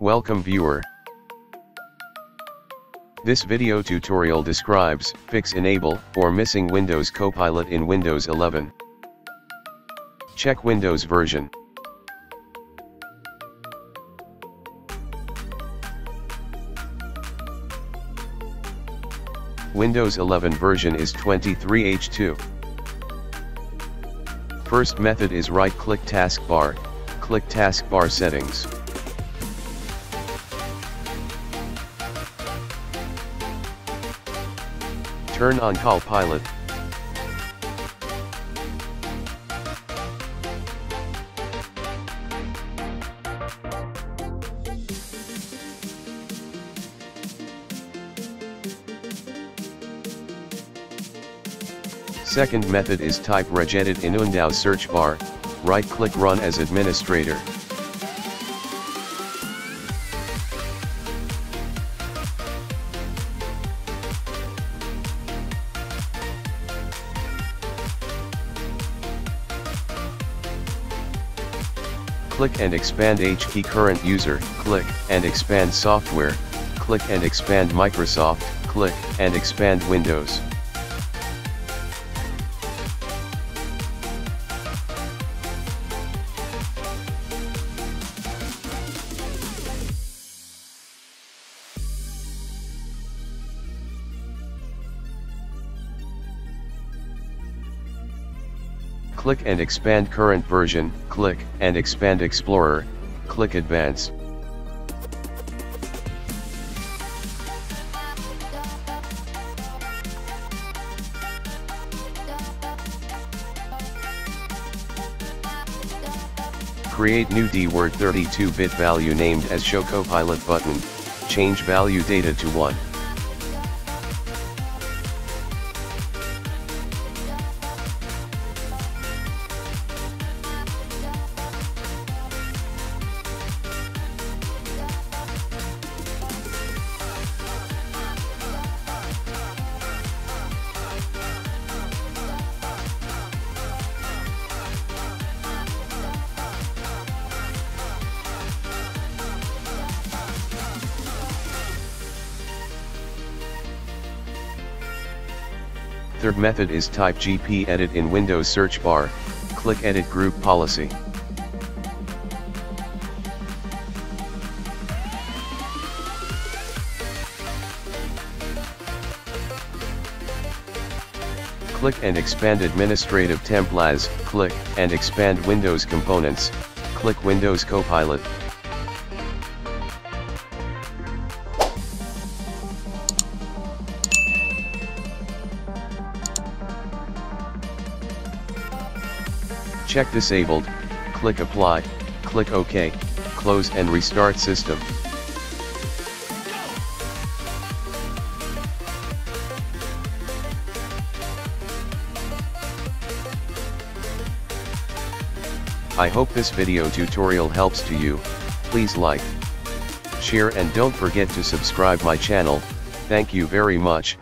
Welcome viewer. This video tutorial describes fix enable or missing Windows Copilot in Windows 11. Check Windows version. Windows 11 version is 23H2. First method is right-click taskbar, click taskbar settings. Turn on Copilot. Second method is type regedit in Windows search bar, right-click run as administrator. Click and expand H key current user, click and expand software, click and expand Microsoft, click and expand Windows. Click and expand current version, click and expand Explorer, click Advanced. Create new DWORD 32-bit value named as Show Copilot button, change value data to 1. Third method is type GP edit in Windows search bar, click edit group policy. Click and expand administrative templates, click and expand Windows components, click Windows Copilot. Check disabled, click apply, click OK, close and restart system. I hope this video tutorial helps to you. Please like, share and don't forget to subscribe my channel. Thank you very much.